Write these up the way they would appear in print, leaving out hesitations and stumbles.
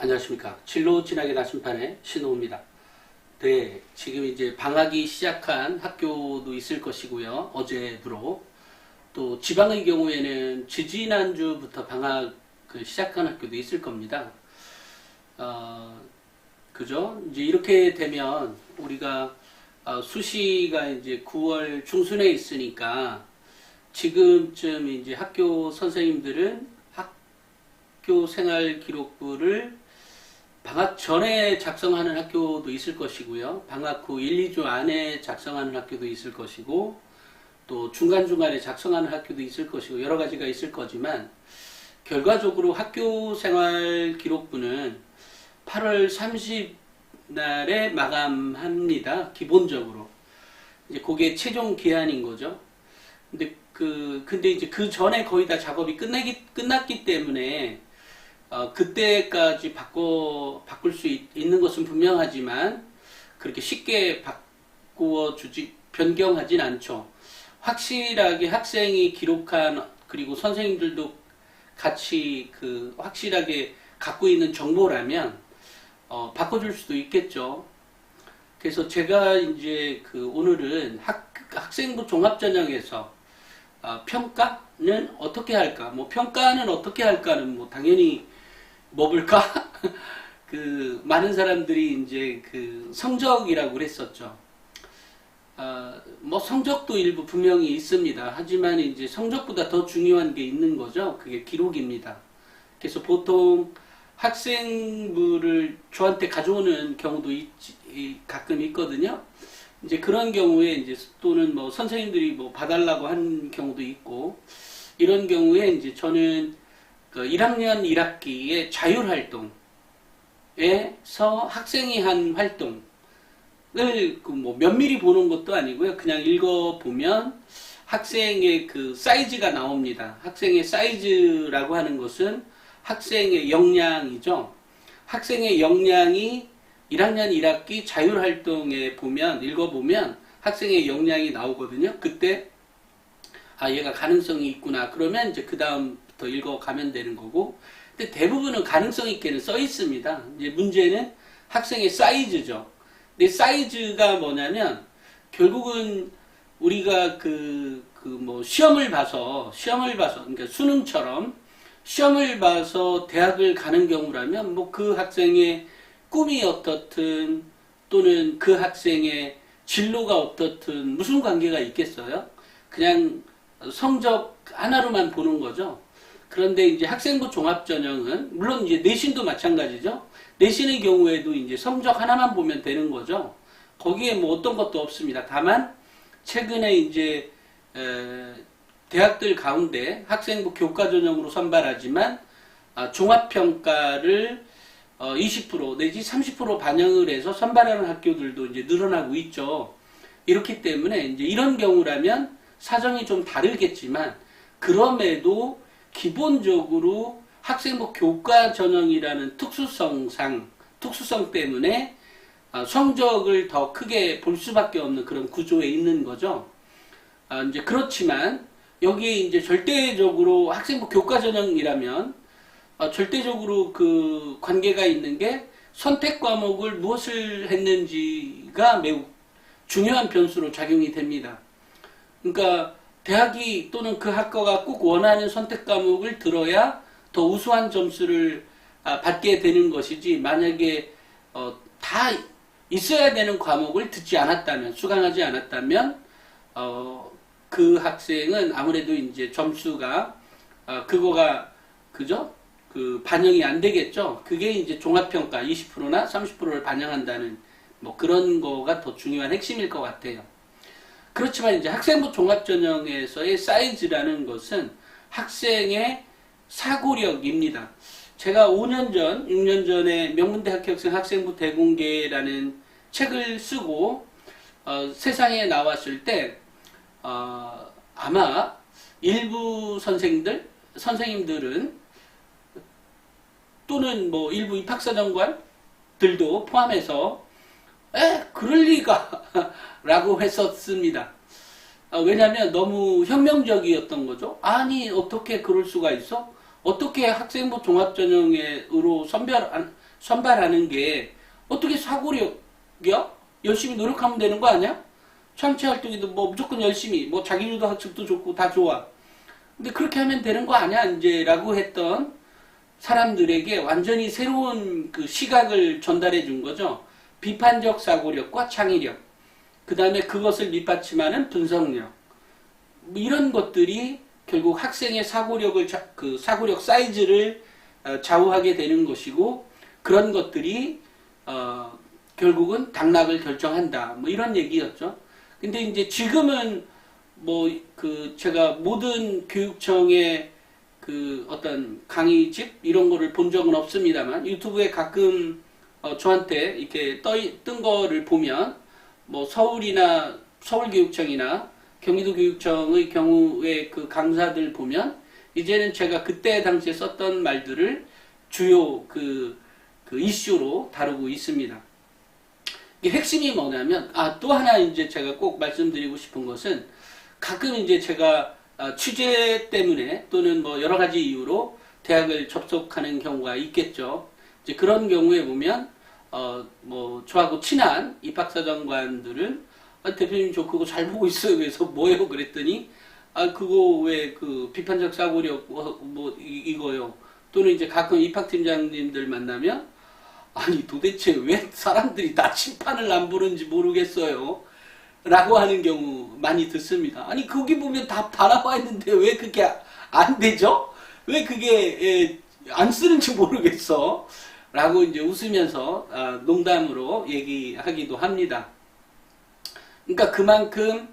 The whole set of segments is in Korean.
안녕하십니까. 진로 진학의 나침판의 신호입니다. 네, 지금 이제 방학이 시작한 학교도 있을 것이고요. 어제부로. 또 지방의 경우에는 지지난주부터 방학을 시작한 학교도 있을 겁니다. 그죠? 이제 이렇게 되면 우리가 수시가 이제 9월 중순에 있으니까 지금쯤 이제 학교 선생님들은 학교 생활 기록부를 방학 전에 작성하는 학교도 있을 것이고요. 방학 후 1, 2주 안에 작성하는 학교도 있을 것이고, 또 중간중간에 작성하는 학교도 있을 것이고, 여러 가지가 있을 거지만, 결과적으로 학교 생활 기록부는 8월 30날에 마감합니다. 기본적으로. 이제 그게 최종 기한인 거죠. 근데 이제 그 전에 거의 다 작업이 끝났기 때문에, 그때까지 바꿀 수 있는 것은 분명하지만 그렇게 쉽게 변경하진 않죠. 확실하게 학생이 기록한, 그리고 선생님들도 같이 확실하게 갖고 있는 정보라면 바꿔줄 수도 있겠죠. 그래서 제가 이제 오늘은 학생부 종합전형에서 평가는 어떻게 할까? 평가는 어떻게 할까는 당연히 뭘까? 많은 사람들이 이제 성적이라고 그랬었죠. 성적도 일부 분명히 있습니다. 하지만 이제 성적보다 더 중요한 게 있는 거죠. 그게 기록입니다. 그래서 보통 학생부를 저한테 가져오는 경우도 가끔 있거든요. 이제 그런 경우에 이제 또는 선생님들이 봐달라고 하는 경우도 있고, 이런 경우에 이제 저는 1학년 1학기의 자율활동에서 학생이 한 활동을 면밀히 보는 것도 아니고요. 그냥 읽어보면 학생의 사이즈가 나옵니다. 학생의 사이즈라고 하는 것은 학생의 역량이죠. 학생의 역량이 1학년 1학기 자율활동에 읽어보면 학생의 역량이 나오거든요. 그때, 얘가 가능성이 있구나. 그러면 이제 그 다음부터 읽어가면 되는 거고. 근데 대부분은 가능성 있게는 써 있습니다. 이제 문제는 학생의 사이즈죠. 근데 사이즈가 뭐냐면, 결국은 우리가 시험을 봐서, 그러니까 수능처럼 시험을 봐서 대학을 가는 경우라면, 그 학생의 꿈이 어떻든, 또는 그 학생의 진로가 어떻든, 무슨 관계가 있겠어요? 그냥 성적 하나로만 보는 거죠. 그런데 이제 학생부 종합전형은, 물론 이제 내신도 마찬가지죠. 내신의 경우에도 이제 성적 하나만 보면 되는 거죠. 거기에 어떤 것도 없습니다. 다만, 최근에 이제, 대학들 가운데 학생부 교과전형으로 선발하지만, 종합평가를 20% 내지 30% 반영을 해서 선발하는 학교들도 이제 늘어나고 있죠. 이렇기 때문에 이제 이런 경우라면 사정이 좀 다르겠지만, 그럼에도 기본적으로 학생부 교과 전형이라는 특수성 때문에 성적을 더 크게 볼 수밖에 없는 그런 구조에 있는 거죠. 이제 그렇지만 여기에 이제 절대적으로 학생부 교과 전형이라면 절대적으로 관계가 있는 게 선택 과목을 무엇을 했는지가 매우 중요한 변수로 작용이 됩니다. 그러니까 대학이 또는 그 학과가 꼭 원하는 선택 과목을 들어야 더 우수한 점수를 받게 되는 것이지, 만약에 다 있어야 되는 과목을 듣지 않았다면, 수강하지 않았다면 그 학생은 아무래도 이제 점수가 그거가 그죠? 반영이 안 되겠죠. 그게 이제 종합평가 20%나 30%를 반영한다는 그런 거가 더 중요한 핵심일 것 같아요. 그렇지만 이제 학생부 종합전형에서의 사이즈라는 것은 학생의 사고력입니다. 제가 6년 전에 명문대학교 학생 학생부 대공개라는 책을 쓰고 세상에 나왔을 때 아마 일부 선생님들은 또는 일부 입학사정관들도 포함해서 그럴 리가 라고 했었습니다. 왜냐하면 너무 혁명적이었던 거죠. 아니 어떻게 그럴 수가 있어? 어떻게 학생부 종합전형으로 선발하는 게 어떻게 사고력이야? 열심히 노력하면 되는 거 아니야? 창체 활동에도 뭐 무조건 열심히, 뭐 자기주도 학습도 좋고 다 좋아. 근데 그렇게 하면 되는 거 아니야? 이제 라고 했던 사람들에게 완전히 새로운 그 시각을 전달해 준 거죠. 비판적 사고력과 창의력. 그 다음에 그것을 밑받침하는 분석력. 뭐 이런 것들이 결국 학생의 사고력을, 그 사고력 사이즈를 좌우하게 되는 것이고, 그런 것들이, 결국은 당락을 결정한다. 뭐 이런 얘기였죠. 근데 이제 지금은 뭐 그 제가 모든 교육청의 그 어떤 강의집 이런 거를 본 적은 없습니다만 유튜브에 가끔 저한테 이렇게 뜬 거를 보면 뭐 서울이나 서울교육청이나 경기도교육청의 경우에 그 강사들 보면 이제는 제가 그때 당시에 썼던 말들을 주요 그 이슈로 다루고 있습니다. 이게 핵심이 뭐냐면 또 하나 이제 제가 꼭 말씀드리고 싶은 것은 가끔 이제 제가 취재 때문에 또는 뭐 여러 가지 이유로 대학을 접속하는 경우가 있겠죠. 이제 그런 경우에 보면 뭐 저하고 친한 입학사정관들은 대표님 저 그거 잘 보고 있어요. 그래서 뭐예요? 그랬더니 그거 왜 그 비판적 사고력 뭐 이거요. 또는 이제 가끔 입학팀장님들 만나면 아니 도대체 왜 사람들이 나침판을 안 부르는지 모르겠어요. 라고 하는 경우 많이 듣습니다. 아니 거기 보면 다 나와 있는데 왜 그게 안 되죠? 왜 그게 안 쓰는지 모르겠어. 라고 이제 웃으면서 농담으로 얘기하기도 합니다. 그러니까 그만큼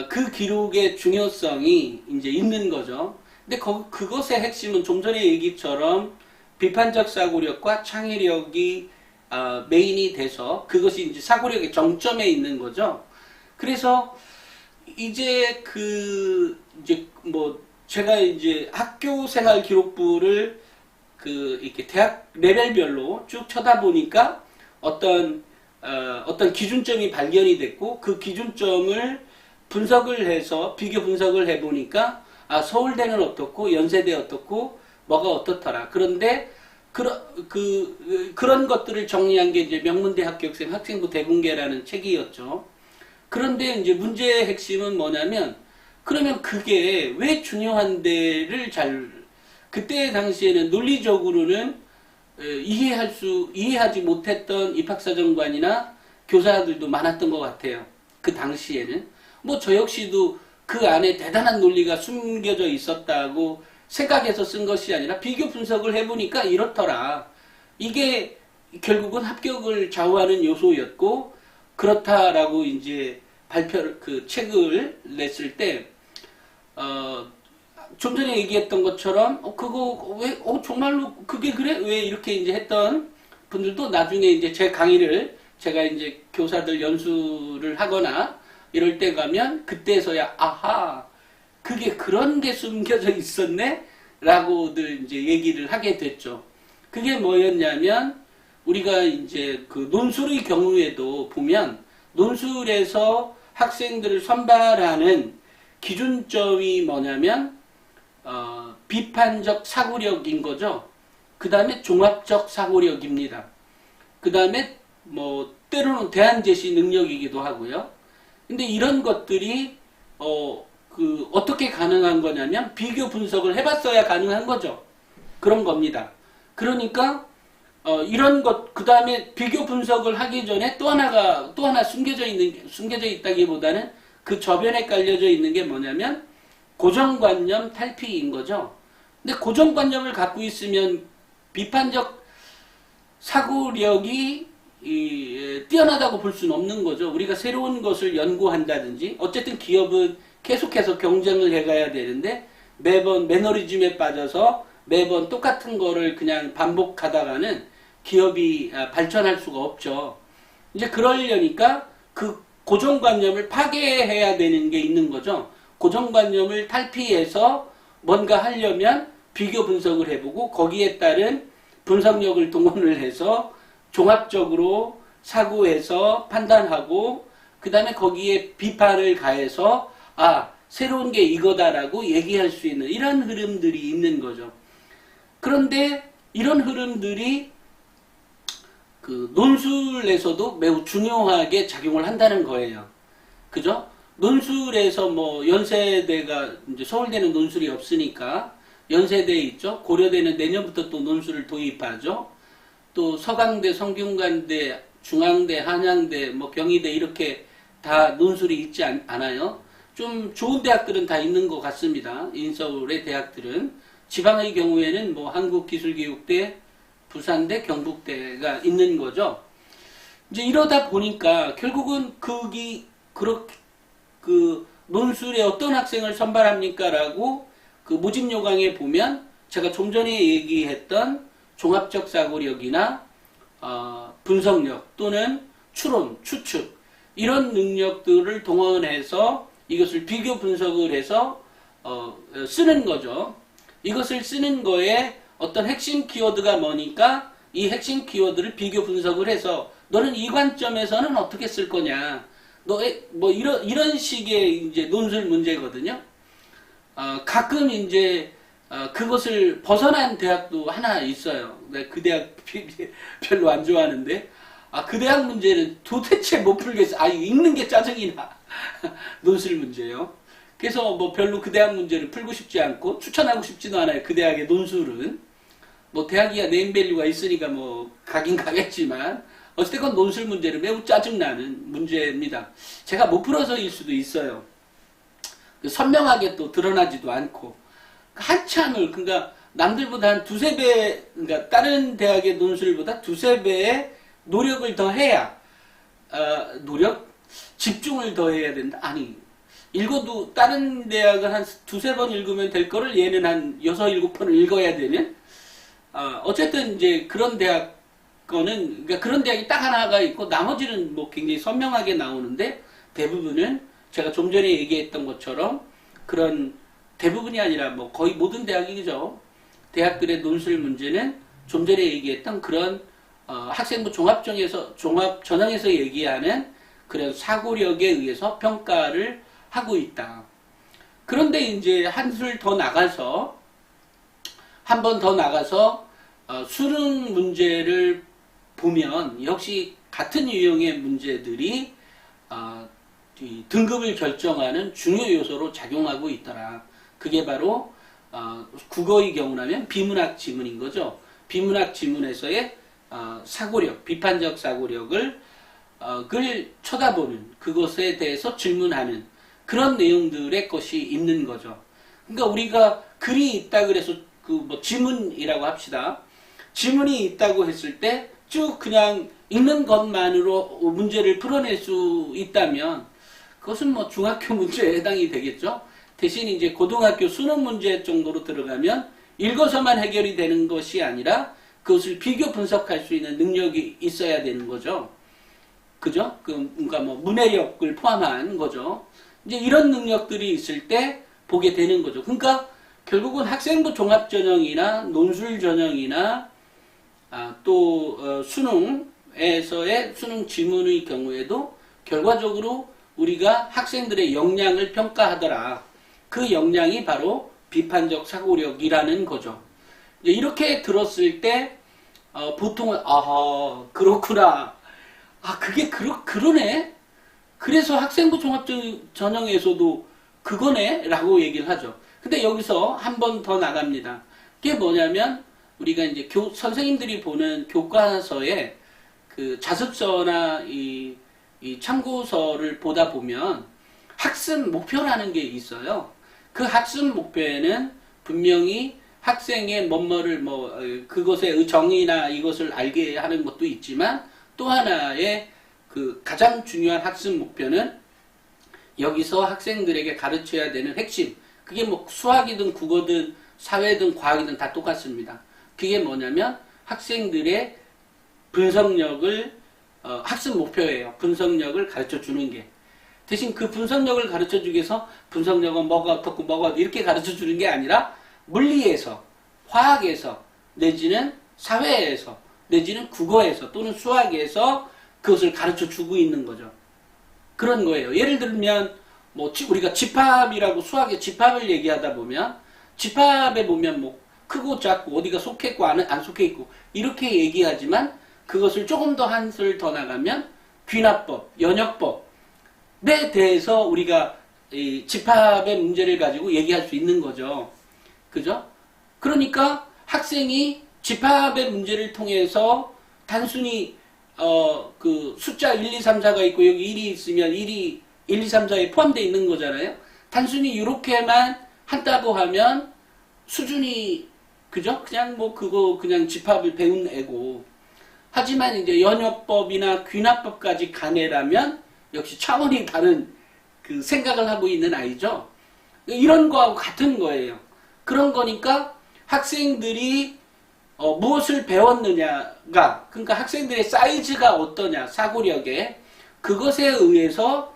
그 기록의 중요성이 이제 있는 거죠. 근데 그것의 핵심은 좀 전에 얘기처럼 비판적 사고력과 창의력이 메인이 돼서 그것이 이제 사고력의 정점에 있는 거죠. 그래서 이제 이제 뭐 제가 이제 학교 생활 기록부를 이렇게 대학 레벨별로 쭉 쳐다보니까 어떤 기준점이 발견이 됐고 그 기준점을 분석을 해서 비교 분석을 해보니까 서울대는 어떻고 연세대 어떻고 뭐가 어떻더라. 그런데 그런 것들을 정리한 게 이제 명문대 합격생 학생부 대공개라는 책이었죠. 그런데 이제 문제의 핵심은 뭐냐면 그러면 그게 왜 중요한데를 그때 당시에는 논리적으로는 이해하지 못했던 입학사정관이나 교사들도 많았던 것 같아요. 그 당시에는 뭐 저 역시도 그 안에 대단한 논리가 숨겨져 있었다고 생각해서 쓴 것이 아니라 비교 분석을 해보니까 이렇더라. 이게 결국은 합격을 좌우하는 요소였고 그렇다라고 이제 책을 냈을 때, 좀 전에 얘기했던 것처럼, 그거 왜, 정말로 그게 그래? 왜 이렇게 이제 했던 분들도 나중에 이제 제 강의를 제가 이제 교사들 연수를 하거나 이럴 때 가면 그때서야, 아하, 그게 그런 게 숨겨져 있었네? 라고들 이제 얘기를 하게 됐죠. 그게 뭐였냐면, 우리가 이제 그 논술의 경우에도 보면, 논술에서 학생들을 선발하는 기준점이 뭐냐면 비판적 사고력인 거죠. 그 다음에 종합적 사고력입니다. 그 다음에 뭐 때로는 대안 제시 능력이기도 하고요. 근데 이런 것들이 어떻게 가능한 거냐면 비교 분석을 해봤어야 가능한 거죠. 그런 겁니다. 그러니까 이런 것, 그 다음에 비교 분석을 하기 전에 또 하나 숨겨져 있다기보다는 그 저변에 깔려져 있는 게 뭐냐면 고정관념 탈피인 거죠. 근데 고정관념을 갖고 있으면 비판적 사고력이 뛰어나다고 볼 수는 없는 거죠. 우리가 새로운 것을 연구한다든지, 어쨌든 기업은 계속해서 경쟁을 해가야 되는데 매번 매너리즘에 빠져서 매번 똑같은 거를 그냥 반복하다가는 기업이 발전할 수가 없죠. 이제 그러려니까 그 고정관념을 파괴해야 되는 게 있는 거죠. 고정관념을 탈피해서 뭔가 하려면 비교 분석을 해보고 거기에 따른 분석력을 동원을 해서 종합적으로 사고해서 판단하고 그 다음에 거기에 비판을 가해서 새로운 게 이거다라고 얘기할 수 있는 이런 흐름들이 있는 거죠. 그런데 이런 흐름들이 그 논술에서도 매우 중요하게 작용을 한다는 거예요. 그죠? 논술에서 뭐 연세대가 이제 서울대는 논술이 없으니까 연세대에 있죠. 고려대는 내년부터 또 논술을 도입하죠. 또 서강대, 성균관대, 중앙대, 한양대, 뭐 경희대 이렇게 다 논술이 있지 않아요. 좀 좋은 대학들은 다 있는 것 같습니다. 인서울의 대학들은. 지방의 경우에는 뭐 한국기술교육대, 부산대, 경북대가 있는 거죠. 이제 이러다 보니까 결국은 그 논술에 어떤 학생을 선발합니까? 라고 그 모집 요강에 보면 제가 좀 전에 얘기했던 종합적 사고력이나 분석력 또는 추론, 추측 이런 능력들을 동원해서 이것을 비교 분석을 해서 쓰는 거죠. 이것을 쓰는 거에 어떤 핵심 키워드가 뭐니까 이 핵심 키워드를 비교 분석을 해서 너는 이 관점에서는 어떻게 쓸 거냐. 뭐 이런 식의 이제 논술 문제거든요. 가끔 이제 그것을 벗어난 대학도 하나 있어요. 그 대학 별로 안 좋아하는데 그 대학 문제는 도대체 못 풀겠어. 읽는 게 짜증이 나. 논술 문제요. 그래서 뭐 별로 그 대학 문제를 풀고 싶지 않고 추천하고 싶지도 않아요. 그 대학의 논술은. 뭐 대학이야 네임밸류가 있으니까 뭐 가긴 가겠지만 어쨌든 논술 문제는 매우 짜증나는 문제입니다. 제가 못 풀어서일 수도 있어요. 선명하게 또 드러나지도 않고 한참을 그러니까 남들보다 한 두세 배 그러니까 다른 대학의 논술보다 두세 배의 노력을 더 해야 집중을 더 해야 된다. 아니 읽어도 다른 대학은 한 두세 번 읽으면 될 거를 얘는 한 6, 7번을 읽어야 되는 어쨌든 이제 그런 대학 거는 그러니까 그런 대학이 딱 하나가 있고 나머지는 뭐 굉장히 선명하게 나오는데 대부분은 제가 좀 전에 얘기했던 것처럼 그런 대부분이 아니라 뭐 거의 모든 대학이죠. 대학들의 논술 문제는 좀 전에 얘기했던 그런 학생부 종합 전형에서 얘기하는 그런 사고력에 의해서 평가를 하고 있다. 그런데 이제 한 번 더 나가서 수능 문제를 보면 역시 같은 유형의 문제들이 등급을 결정하는 중요 요소로 작용하고 있더라. 그게 바로 국어의 경우라면 비문학 지문인 거죠. 비문학 지문에서의 사고력, 비판적 사고력을 쳐다보는 그것에 대해서 질문하는 그런 내용들의 것이 있는 거죠. 그러니까 우리가 글이 있다 그래서 그 뭐 지문이라고 합시다. 지문이 있다고 했을 때 쭉 그냥 읽는 것만으로 문제를 풀어낼 수 있다면 그것은 뭐 중학교 문제에 해당이 되겠죠. 대신 이제 고등학교 수능 문제 정도로 들어가면 읽어서만 해결이 되는 것이 아니라 그것을 비교 분석할 수 있는 능력이 있어야 되는 거죠. 그죠? 그러니까 뭐 문해력을 포함한 거죠. 이제 이런 능력들이 있을 때 보게 되는 거죠. 그러니까 결국은 학생부 종합전형이나 논술전형이나 또 수능에서의 수능 지문의 경우에도 결과적으로 우리가 학생들의 역량을 평가하더라. 그 역량이 바로 비판적 사고력이라는 거죠. 이렇게 들었을 때 보통은 그렇구나. 그게 그러네. 그래서 학생부 종합전형에서도 그거네 라고 얘기를 하죠. 근데 여기서 한 번 더 나갑니다. 그게 뭐냐면 우리가 이제 선생님들이 보는 교과서에 그 자습서나 이 참고서를 보다 보면 학습 목표라는 게 있어요. 그 학습 목표에는 분명히 학생의 뭐뭐를 그것의 정의나 이것을 알게 하는 것도 있지만 또 하나의 그 가장 중요한 학습 목표는 여기서 학생들에게 가르쳐야 되는 핵심. 그게 뭐 수학이든 국어든 사회든 과학이든 다 똑같습니다. 그게 뭐냐면 학생들의 분석력을 학습 목표예요. 분석력을 가르쳐 주는 게. 대신 그 분석력을 가르쳐 주기 위해서 분석력은 뭐가 어떻고 뭐가 이렇게 가르쳐 주는 게 아니라 물리에서, 화학에서, 내지는 사회에서, 내지는 국어에서 또는 수학에서 그것을 가르쳐 주고 있는 거죠. 그런 거예요. 예를 들면 뭐 우리가 집합이라고 수학의 집합을 얘기하다 보면 집합에 보면 뭐 크고 작고 어디가 속해 있고 안 속해 있고 이렇게 얘기하지만 그것을 조금 더 한술 더 나가면 귀납법, 연역법에 대해서 우리가 이 집합의 문제를 가지고 얘기할 수 있는 거죠. 그죠? 그러니까 학생이 집합의 문제를 통해서 단순히 그 숫자 1, 2, 3, 4가 있고 여기 1이 있으면 1이 1, 2, 3, 4에 포함되어 있는 거잖아요. 단순히 이렇게만 한다고 하면 수준이 그죠? 그냥 뭐 그거 그냥 집합을 배운 애고. 하지만 이제 연역법이나 귀납법까지 가내라면 역시 차원이 다른 그 생각을 하고 있는 아이죠. 이런 거하고 같은 거예요. 그런 거니까 학생들이 무엇을 배웠느냐가, 그러니까 학생들의 사이즈가 어떠냐, 사고력에, 그것에 의해서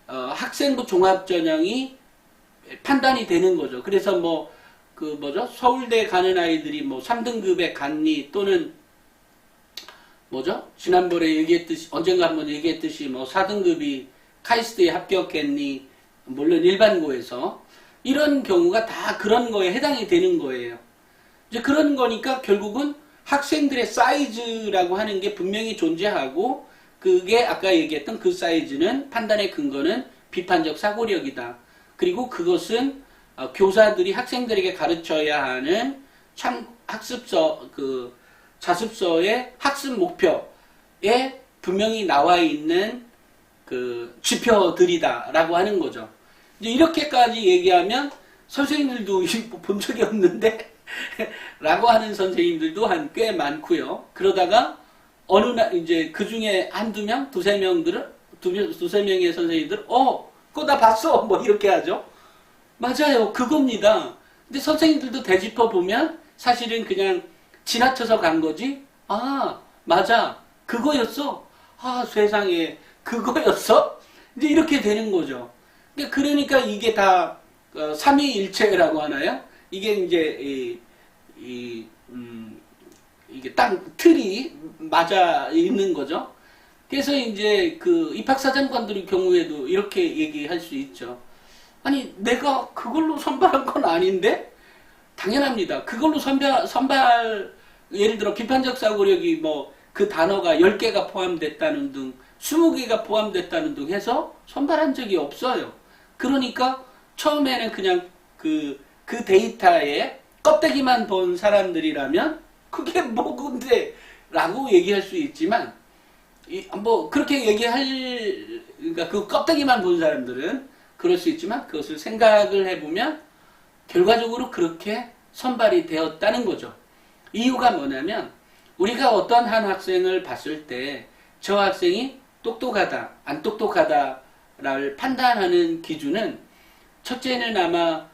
학생부 종합전형이 판단이 되는 거죠. 그래서 뭐 그 뭐죠? 서울대 가는 아이들이 뭐 3등급에 갔니, 또는 뭐죠? 지난번에 얘기했듯이, 언젠가 한번 얘기했듯이 뭐 4등급이 카이스트에 합격했니, 물론 일반고에서 이런 경우가 다 그런 거에 해당이 되는 거예요. 이제 그런 거니까 결국은 학생들의 사이즈라고 하는 게 분명히 존재하고, 그게 아까 얘기했던 그 사이즈는 판단의 근거는 비판적 사고력이다. 그리고 그것은 교사들이 학생들에게 가르쳐야 하는 참 학습서, 그 자습서의 학습 목표에 분명히 나와 있는 그 지표들이다라고 하는 거죠. 이제 이렇게까지 얘기하면 선생님들도 본 적이 없는데 라고 하는 선생님들도 한 꽤 많고요. 그러다가 어느 날 이제 그 중에 한두 명, 두세 명들은 두세 명의 선생님들 그거 다 봤어 뭐 이렇게 하죠. 맞아요, 그겁니다. 근데 선생님들도 되짚어 보면 사실은 그냥 지나쳐서 간 거지. 아, 맞아, 그거였어. 아, 세상에, 그거였어? 이제 이렇게 되는 거죠. 그러니까 이게 다 삼위일체라고 하나요? 이게 이제 이게 딱 틀이 맞아 있는 거죠. 그래서 이제 그 입학사정관들의 경우에도 이렇게 얘기할 수 있죠. 아니, 내가 그걸로 선발한 건 아닌데? 당연합니다. 그걸로 선발, 예를 들어 비판적 사고력이 뭐 그 단어가 10개가 포함됐다는 등 20개가 포함됐다는 등 해서 선발한 적이 없어요. 그러니까 처음에는 그냥 그 데이터에 껍데기만 본 사람들이라면 그게 뭐 근데 라고 얘기할 수 있지만, 뭐 그렇게 그러니까 그 껍데기만 본 사람들은 그럴 수 있지만, 그것을 생각을 해보면 결과적으로 그렇게 선발이 되었다는 거죠. 이유가 뭐냐면, 우리가 어떤 한 학생을 봤을 때 저 학생이 똑똑하다, 안 똑똑하다를 판단하는 기준은, 첫째는 아마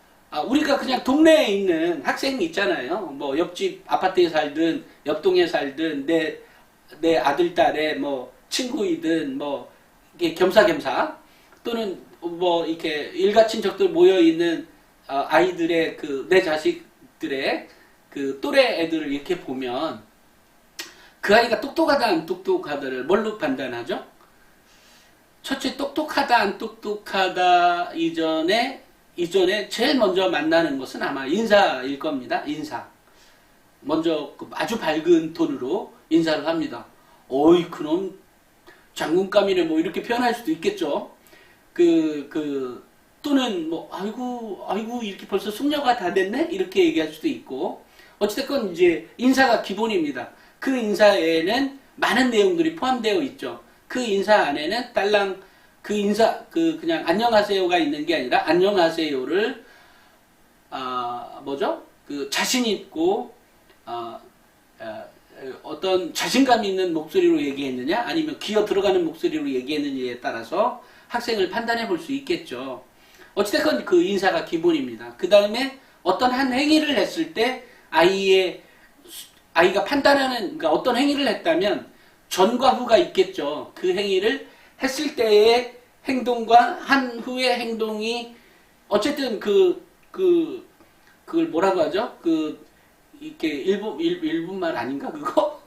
우리가 그냥 동네에 있는 학생이 있잖아요. 뭐 옆집 아파트에 살든 옆동에 살든 내 아들 딸의 뭐 친구이든 뭐 이게 겸사겸사, 또는 뭐 이렇게 일가 친척들 모여 있는 아이들의 내 자식들의 그 또래 애들을 이렇게 보면 그 아이가 똑똑하다 안 똑똑하다를 뭘로 판단하죠? 첫째, 똑똑하다 안 똑똑하다 이전에 제일 먼저 만나는 것은 아마 인사일 겁니다. 인사. 먼저 아주 밝은 톤으로 인사를 합니다. 어이, 그놈 장군감이네, 뭐 이렇게 표현할 수도 있겠죠. 또는 뭐 아이고 이렇게 벌써 숙녀가 다 됐네, 이렇게 얘기할 수도 있고. 어찌됐건 이제 인사가 기본입니다. 그 인사에는 많은 내용들이 포함되어 있죠. 그 인사 안에는 딸랑 그냥 안녕하세요가 있는 게 아니라, 안녕하세요를 자신 있고 어떤 자신감 있는 목소리로 얘기했느냐, 아니면 기어 들어가는 목소리로 얘기했느냐에 따라서 학생을 판단해 볼 수 있겠죠. 어찌됐건 그 인사가 기본입니다. 그 다음에 어떤 한 행위를 했을 때 아이가 판단하는, 그러니까 어떤 행위를 했다면 전과 후가 있겠죠. 그 행위를 했을 때의 행동과 한 후의 행동이 어쨌든 그걸 뭐라고 하죠? 이렇게 일본말 아닌가 그거?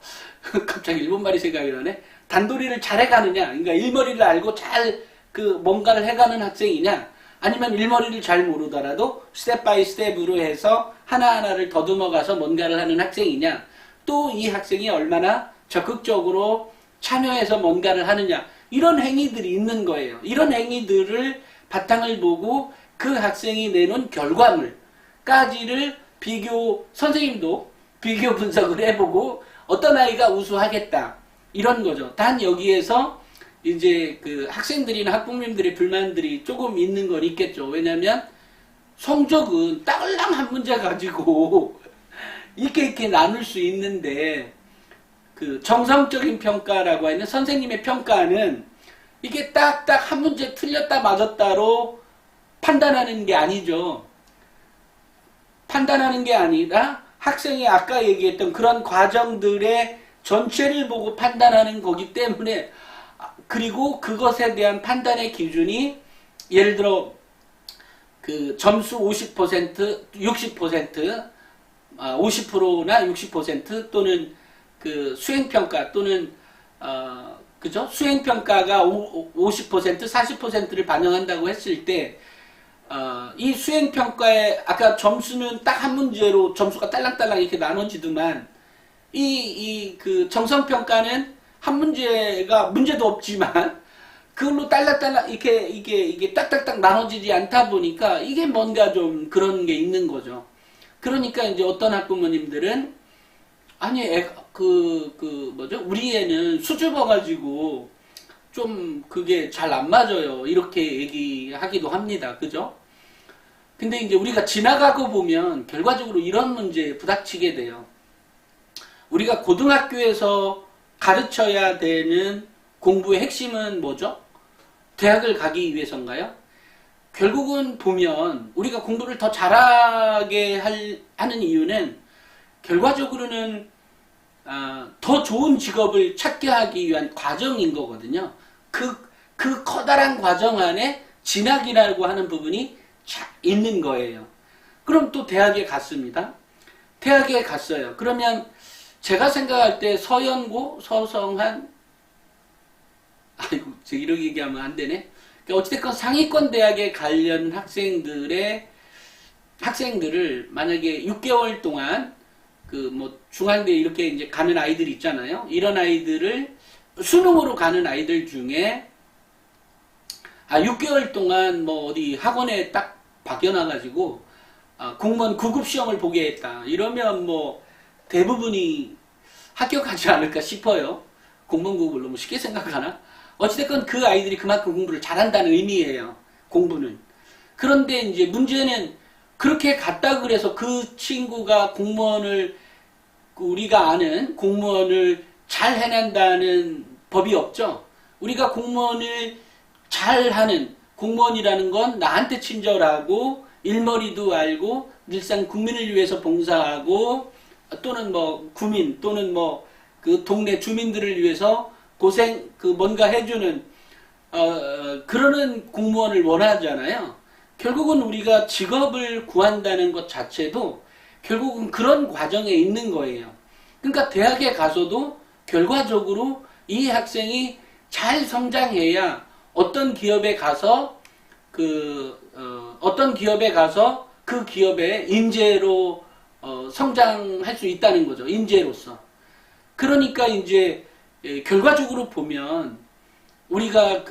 갑자기 일본말이 생각이 나네. 단도리를 잘 해가느냐, 그러니까 일머리를 알고 잘 뭔가를 해가는 학생이냐, 아니면 일머리를 잘 모르더라도 스텝 바이 스텝으로 해서 하나하나를 더듬어 가서 뭔가를 하는 학생이냐, 또 이 학생이 얼마나 적극적으로 참여해서 뭔가를 하느냐, 이런 행위들이 있는 거예요. 이런 행위들을 바탕을 보고 그 학생이 내놓은 결과물까지를 선생님도 비교 분석을 해보고 어떤 아이가 우수하겠다, 이런 거죠. 단 여기에서 이제 그 학생들이나 학부모님들의 불만들이 조금 있는 건 있겠죠. 왜냐면 성적은 딸랑 한 문제 가지고 이렇게 나눌 수 있는데, 그 정성적인 평가라고 하는 선생님의 평가는 이게 딱딱 한 문제 틀렸다 맞았다로 판단하는 게 아니죠. 판단하는 게 아니라 학생이 아까 얘기했던 그런 과정들의 전체를 보고 판단하는 거기 때문에, 그리고 그것에 대한 판단의 기준이 예를 들어 그 점수 50%, 60%, 50%나 60% 또는 그 수행평가 또는 그죠? 수행평가가 50%, 40%를 반영한다고 했을 때, 이 수행평가에 아까 점수는 딱 한 문제로 점수가 딸랑딸랑 이렇게 나눠지더만, 그 정성평가는 한 문제가 문제도 없지만 그걸로 딸랑딸랑 이게 딱딱딱 나눠지지 않다 보니까 이게 뭔가 좀 그런 게 있는 거죠. 그러니까 이제 어떤 학부모님들은 아니 뭐죠? 우리 애는 수줍어가지고 좀 그게 잘 안 맞아요, 이렇게 얘기하기도 합니다. 그죠? 근데 이제 우리가 지나가고 보면 결과적으로 이런 문제에 부닥치게 돼요. 우리가 고등학교에서 가르쳐야 되는 공부의 핵심은 뭐죠? 대학을 가기 위해서인가요? 결국은 보면 우리가 공부를 더 잘하게 하는 이유는 결과적으로는 더 좋은 직업을 찾게 하기 위한 과정인 거거든요. 그 커다란 과정 안에 진학이라고 하는 부분이 있는 거예요. 그럼 또 대학에 갔습니다. 대학에 갔어요. 그러면 제가 생각할 때 서연고, 서성한, 아이고, 이렇게 얘기하면 안 되네. 어찌됐건 상위권 대학에 가려는 학생들을 만약에 6개월 동안 중앙대 이렇게 이제 가는 아이들이 있잖아요. 이런 아이들을 수능으로 가는 아이들 중에 6개월 동안 어디 학원에 딱 박여놔가지고 공무원 9급 시험을 보게 했다, 이러면 대부분이 합격하지 않을까 싶어요. 공무원 9급을 너무 쉽게 생각하나? 어찌됐건 그 아이들이 그만큼 공부를 잘한다는 의미예요, 공부는. 그런데 이제 문제는 그렇게 갔다 그래서 그 친구가 우리가 아는 공무원을 잘 해낸다는 법이 없죠. 우리가 공무원을 잘하는, 공무원이라는 건 나한테 친절하고 일머리도 알고 늘상 국민을 위해서 봉사하고 또는 구민 또는 그 동네 주민들을 위해서 뭔가 해주는 그러는 공무원을 원하잖아요. 결국은 우리가 직업을 구한다는 것 자체도 결국은 그런 과정에 있는 거예요. 그러니까 대학에 가서도 결과적으로 이 학생이 잘 성장해야 어떤 기업에 가서 그 기업의 인재로 성장할 수 있다는 거죠. 인재로서. 그러니까 이제 결과적으로 보면 우리가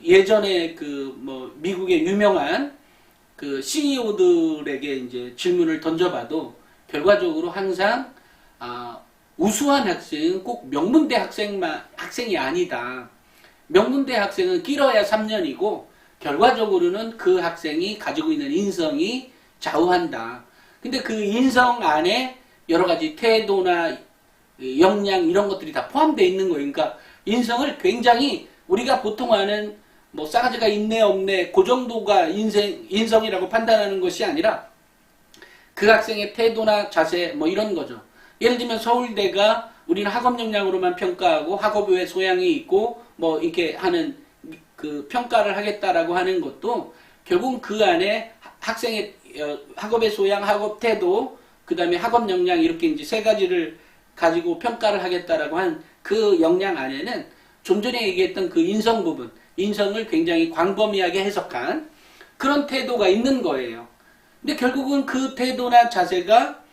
예전에 미국의 유명한 CEO들에게 이제 질문을 던져봐도 결과적으로 항상 우수한 학생은 꼭 명문대 학생이 아니다. 명문대 학생은 길어야 3년이고 결과적으로는 그 학생이 가지고 있는 인성이 좌우한다. 근데 그 인성 안에 여러 가지 태도나 역량 이런 것들이 다 포함되어 있는 거예요. 그러니까 인성을 굉장히 우리가 보통 아는 싸가지가 있네 없네 그 정도가 인성이라고 판단하는 것이 아니라 그 학생의 태도나 자세 이런 거죠. 예를 들면 서울대가 우리는 학업 역량으로만 평가하고 학업외 소양이 있고 이렇게 하는 그 평가를 하겠다라고 하는 것도 결국 그 안에 학생의 학업의 소양, 학업 태도, 그 다음에 학업 역량 이렇게 이제 세 가지를 가지고 평가를 하겠다라고 한 그 역량 안에는 좀 전에 얘기했던 그 인성 부분, 인성을 굉장히 광범위하게 해석한 그런 태도가 있는 거예요. 근데 결국은 그 태도나 자세가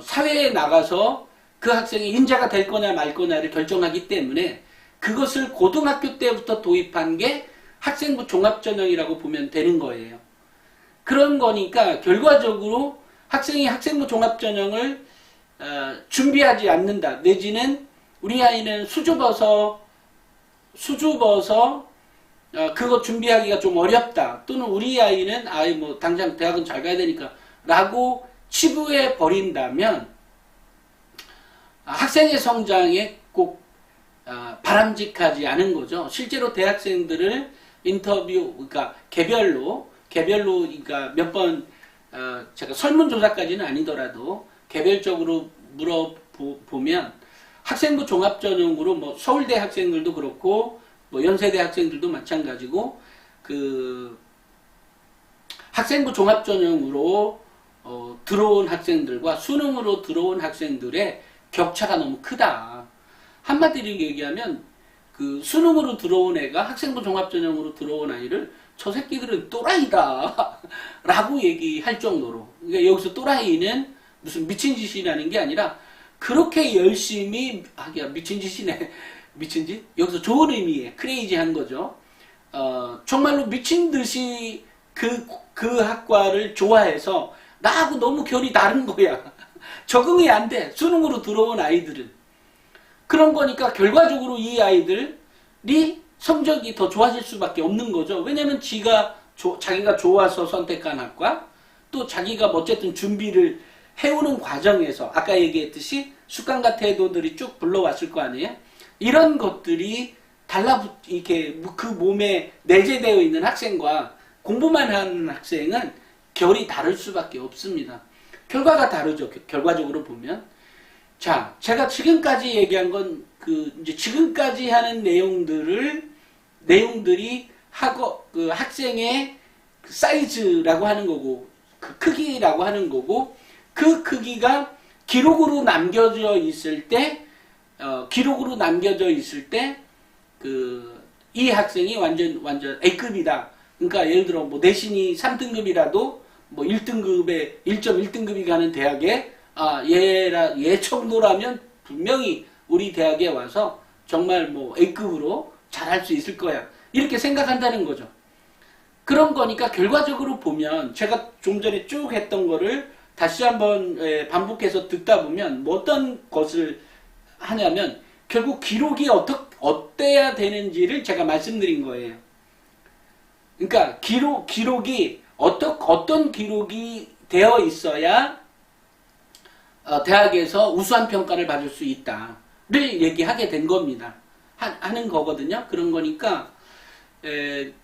사회에 나가서 그 학생이 인자가 될 거냐 말 거냐를 결정하기 때문에 그것을 고등학교 때부터 도입한 게 학생부 종합전형이라고 보면 되는 거예요. 그런 거니까 결과적으로 학생이 학생부 종합전형을 준비하지 않는다. 내지는 우리 아이는 수줍어서 그거 준비하기가 좀 어렵다. 또는 우리 아이는 뭐 당장 대학은 잘 가야 되니까 라고 치부해 버린다면 학생의 성장에 꼭 바람직하지 않은 거죠. 실제로 대학생들을 인터뷰, 그러니까 개별로 그러니까 몇 번 제가 설문조사까지는 아니더라도 개별적으로 물어보면 학생부 종합전형으로 뭐 서울대 학생들도 그렇고 뭐 연세대 학생들도 마찬가지고 그 학생부 종합전형으로 들어온 학생들과 수능으로 들어온 학생들의 격차가 너무 크다. 한마디로 얘기하면 그 수능으로 들어온 애가 학생부 종합전형으로 들어온 아이를 저 새끼들은 또라이다 라고 얘기할 정도로, 그러니까 여기서 또라이는 무슨 미친 짓이라는 게 아니라 그렇게 열심히 하기야 미친 짓이네. 미친 짓? 여기서 좋은 의미의 크레이지한 거죠. 정말로 미친 듯이 그 학과를 좋아해서 나하고 너무 결이 다른 거야. 적응이 안 돼. 수능으로 들어온 아이들은. 그런 거니까 결과적으로 이 아이들이 성적이 더 좋아질 수밖에 없는 거죠. 왜냐면 자기가 좋아서 선택한 학과, 또 자기가 어쨌든 준비를 해오는 과정에서 아까 얘기했듯이 습관과 태도들이 쭉 불러왔을 거 아니에요? 이런 것들이 이렇게 그 몸에 내재되어 있는 학생과 공부만 하는 학생은 결이 다를 수밖에 없습니다. 결과가 다르죠. 결과적으로 보면. 자, 제가 지금까지 얘기한 건 이제 지금까지 하는 내용들이 그 학생의 그 사이즈라고 하는 거고, 그 크기라고 하는 거고, 그 크기가 기록으로 남겨져 있을 때, 이 학생이 완전 A급이다. 그러니까 예를 들어 뭐 내신이 3등급이라도 뭐 1.1등급이 가는 대학에 얘 정도라면 분명히 우리 대학에 와서 정말 뭐 A급으로 잘할 수 있을 거야. 이렇게 생각한다는 거죠. 그런 거니까 결과적으로 보면 제가 좀 전에 쭉 했던 거를 다시 한번 반복해서 듣다 보면 뭐 어떤 것을 하냐면 결국 기록이 어때야 되는지를 제가 말씀드린 거예요. 그러니까 기록이 어떤 기록이 되어 있어야 대학에서 우수한 평가를 받을 수 있다를 얘기하게 된 겁니다. 하는 거거든요. 그런 거니까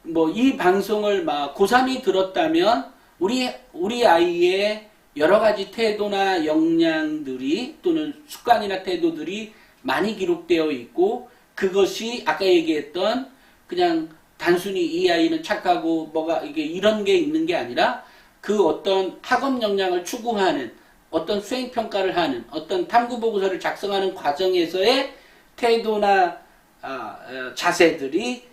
뭐 이 방송을 막 고3이 들었다면 우리 아이의 여러 가지 태도나 역량들이 또는 습관이나 태도들이 많이 기록되어 있고, 그것이 아까 얘기했던 그냥 단순히 이 아이는 착하고 뭐가 이게 이런 게 있는 게 아니라 그 어떤 학업 역량을 추구하는 어떤 수행평가를 하는 어떤 탐구보고서를 작성하는 과정에서의 태도나 자세들이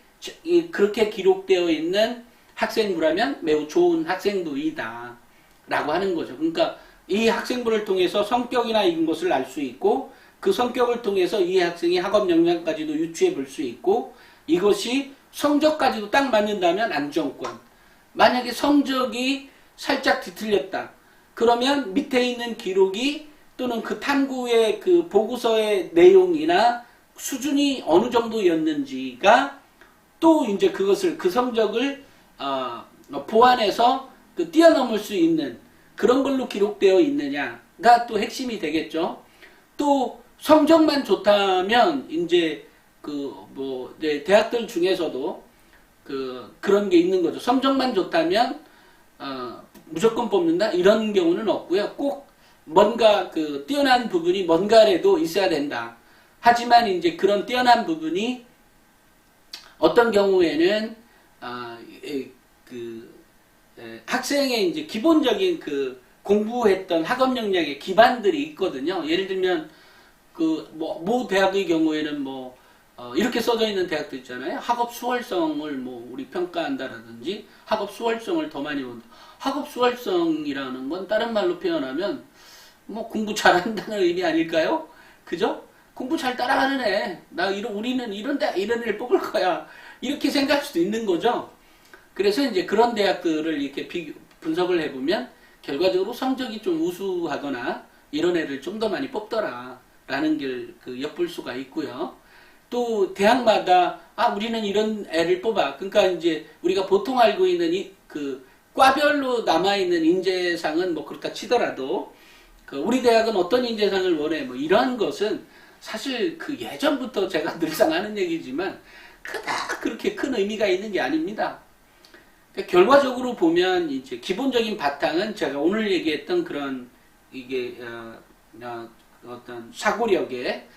그렇게 기록되어 있는 학생부라면 매우 좋은 학생부이다 라고 하는 거죠. 그러니까 이 학생부를 통해서 성격이나 이런 것을 알 수 있고, 그 성격을 통해서 이 학생이 학업 역량까지도 유추해 볼 수 있고, 이것이 성적까지도 딱 맞는다면 안정권. 만약에 성적이 살짝 뒤틀렸다. 그러면 밑에 있는 기록이 또는 그 탐구의 그 보고서의 내용이나 수준이 어느 정도였는지가 또 이제 그 성적을 보완해서 뛰어넘을 수 있는 그런 걸로 기록되어 있느냐가 또 핵심이 되겠죠. 또 성적만 좋다면 이제 대학들 중에서도 그런 게 있는 거죠. 성적만 좋다면 무조건 뽑는다 이런 경우는 없고요. 꼭 뭔가 뛰어난 부분이 뭔가라도 있어야 된다. 하지만 이제 그런 뛰어난 부분이 어떤 경우에는 학생의 이제 기본적인 공부했던 학업 역량의 기반들이 있거든요. 예를 들면 모 대학의 경우에는 이렇게 써져 있는 대학도 있잖아요. 학업 수월성을 우리 평가한다라든지 학업 수월성을 더 많이 본다. 학업 수월성이라는 건 다른 말로 표현하면 공부 잘한다는 의미 아닐까요? 그죠? 공부 잘 따라가는 애, 우리는 이런 애를 뽑을 거야. 이렇게 생각할 수도 있는 거죠. 그래서 이제 그런 대학들을 이렇게 분석을 해보면 결과적으로 성적이 좀 우수하거나 이런 애를 좀 더 많이 뽑더라 라는 걸 엿볼 수가 있고요. 또 대학마다 우리는 이런 애를 뽑아. 그러니까 이제 우리가 보통 알고 있는 과별로 남아있는 인재상은 뭐 그렇다 치더라도 우리 대학은 어떤 인재상을 원해 뭐 이런 것은 사실 예전부터 제가 늘상 하는 얘기지만 그닥 그렇게 큰 의미가 있는 게 아닙니다. 그러니까 결과적으로 보면 이제 기본적인 바탕은 제가 오늘 얘기했던 그런 이게 어떤 사고력의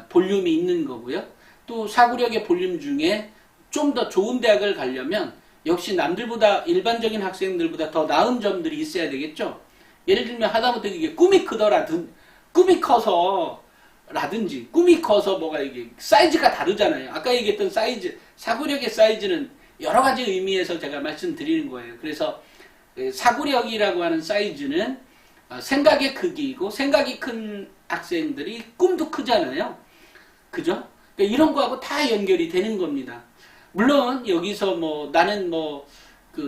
볼륨이 있는 거고요. 또 사고력의 볼륨 중에 좀 더 좋은 대학을 가려면 역시 남들보다 일반적인 학생들보다 더 나은 점들이 있어야 되겠죠. 예를 들면 하다못해 이게 꿈이 커서 뭐가 이게 사이즈가 다르잖아요. 아까 얘기했던 사이즈, 사고력의 사이즈는 여러 가지 의미에서 제가 말씀드리는 거예요. 그래서 사고력이라고 하는 사이즈는 생각의 크기이고 생각이 큰 학생들이 꿈도 크잖아요. 그죠? 그러니까 이런 거하고 다 연결이 되는 겁니다. 물론 여기서 나는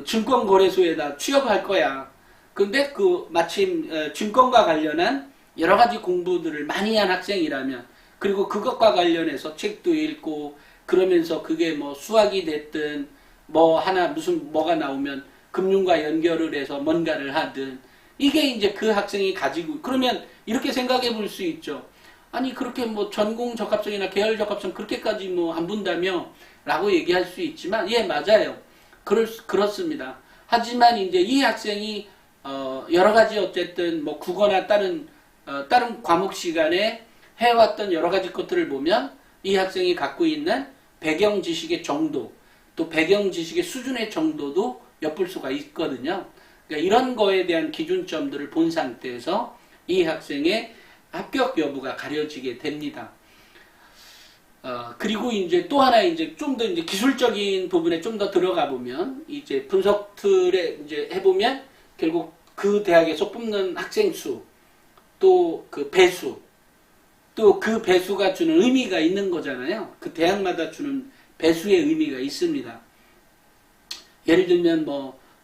증권거래소에다 취업할 거야. 근데 마침 증권과 관련한 여러 가지 공부들을 많이 한 학생이라면, 그리고 그것과 관련해서 책도 읽고 그러면서 그게 수학이 됐든 뭐가 나오면 금융과 연결을 해서 뭔가를 하든, 이게 이제 그 학생이 가지고, 그러면 이렇게 생각해 볼 수 있죠. 아니 그렇게 전공 적합성이나 계열 적합성 그렇게까지 안 본다며 라고 얘기할 수 있지만, 예, 맞아요. 그렇습니다. 하지만 이제 이 학생이 여러 가지 어쨌든 국어나 다른 과목 시간에 해왔던 여러 가지 것들을 보면 이 학생이 갖고 있는 배경 지식의 정도, 또 배경 지식의 수준의 정도도 엿볼 수가 있거든요. 그러니까 이런 거에 대한 기준점들을 본 상태에서 이 학생의 합격 여부가 가려지게 됩니다. 그리고 이제 또 하나 이제 좀 더 이제 기술적인 부분에 좀 더 들어가 보면 이제 분석 틀에 이제 해보면 결국 그 대학에서 뽑는 학생 수, 또 배수, 또 그 배수가 주는 의미가 있는 거잖아요. 그 대학마다 주는 배수의 의미가 있습니다. 예를 들면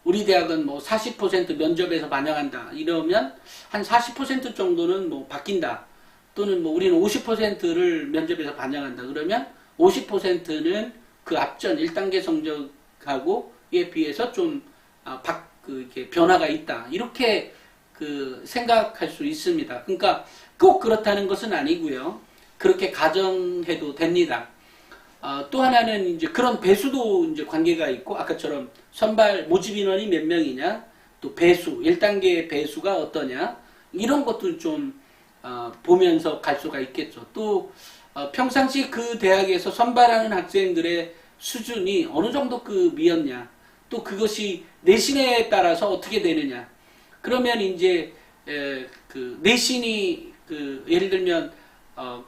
우리 대학은 40% 면접에서 반영한다. 이러면 한 40% 정도는 바뀐다. 또는 우리는 50%를 면접에서 반영한다. 그러면 50%는 그 앞전 1단계 성적하고에 비해서 좀 이렇게 변화가 있다. 이렇게 생각할 수 있습니다. 그러니까 꼭 그렇다는 것은 아니고요. 그렇게 가정해도 됩니다. 또 하나는 이제 그런 배수도 이제 관계가 있고, 아까처럼 선발 모집 인원이 몇 명이냐, 또 배수, 1단계 배수가 어떠냐, 이런 것도 좀 보면서 갈 수가 있겠죠. 또 평상시 그 대학에서 선발하는 학생들의 수준이 어느 정도 급이었냐, 또 그것이 내신에 따라서 어떻게 되느냐. 그러면 이제 내신이 예를 들면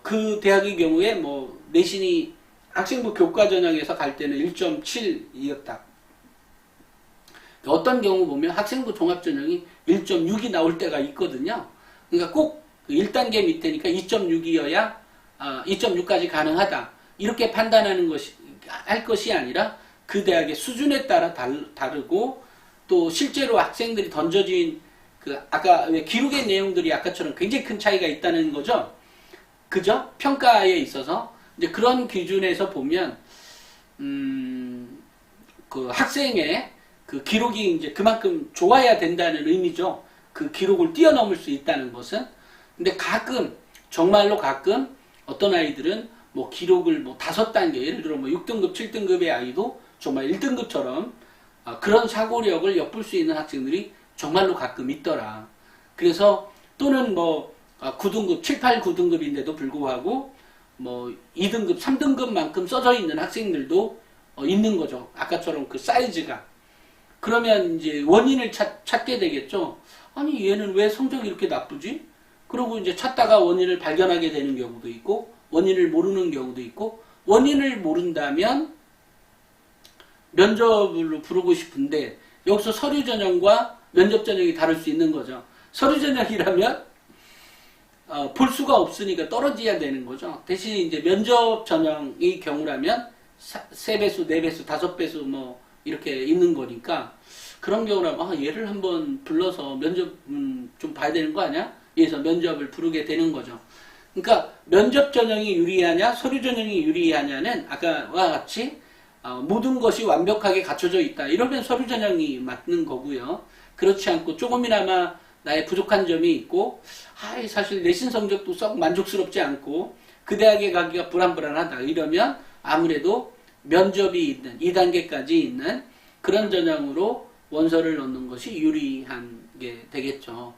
그 대학의 경우에 내신이 학생부 교과 전형에서 갈 때는 1.7이었다. 어떤 경우 보면 학생부 종합 전형이 1.6이 나올 때가 있거든요. 그러니까 꼭 1단계 밑에니까 2.6이어야 2.6까지 가능하다. 이렇게 판단하는 할 것이 아니라 그 대학의 수준에 따라 다르고, 또 실제로 학생들이 던져진 아까 왜 기록의 내용들이 아까처럼 굉장히 큰 차이가 있다는 거죠. 그죠? 평가에 있어서 이제 그런 기준에서 보면 그 학생의 그 기록이 이제 그만큼 좋아야 된다는 의미죠. 그 기록을 뛰어넘을 수 있다는 것은. 근데 정말로 가끔 어떤 아이들은 기록을 5단계, 예를 들어 6등급, 7등급의 아이도 정말 1등급처럼 그런 사고력을 엿볼 수 있는 학생들이 정말로 가끔 있더라. 그래서 또는 9등급, 7, 8, 9등급인데도 불구하고 2등급, 3등급만큼 써져 있는 학생들도 있는 거죠. 아까처럼 그 사이즈가. 그러면 이제 원인을 찾게 되겠죠. 아니 얘는 왜 성적이 이렇게 나쁘지? 그러고 이제 찾다가 원인을 발견하게 되는 경우도 있고, 원인을 모르는 경우도 있고, 원인을 모른다면 면접으로 부르고 싶은데 여기서 서류 전형과 면접 전형이 다를 수 있는 거죠. 서류 전형이라면 볼 수가 없으니까 떨어져야 되는 거죠. 대신 이제 면접 전형의 경우라면 3배수, 4배수, 5배수 뭐 이렇게 있는 거니까 그런 경우라면 얘를 한번 불러서 면접 좀 봐야 되는 거 아니야? 그래서 면접을 부르게 되는 거죠. 그러니까 면접 전형이 유리하냐, 서류 전형이 유리하냐는 아까와 같이 모든 것이 완벽하게 갖춰져 있다. 이러면 서류 전형이 맞는 거고요. 그렇지 않고 조금이나마 나의 부족한 점이 있고 사실 내신 성적도 썩 만족스럽지 않고 그 대학에 가기가 불안불안하다. 이러면 아무래도 면접이 있는 2단계까지 있는 그런 전형으로 원서를 넣는 것이 유리한 게 되겠죠.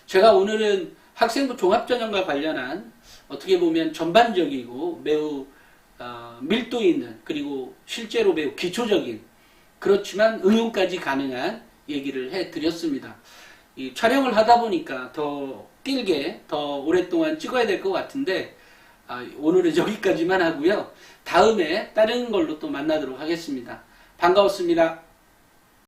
제가 오늘은 학생부 종합전형과 관련한 어떻게 보면 전반적이고 매우 밀도 있는 그리고 실제로 매우 기초적인 그렇지만 응용까지 가능한 얘기를 해드렸습니다. 이 촬영을 하다 보니까 더 길게 더 오랫동안 찍어야 될 것 같은데 오늘은 여기까지만 하고요. 다음에 다른 걸로 또 만나도록 하겠습니다. 반가웠습니다.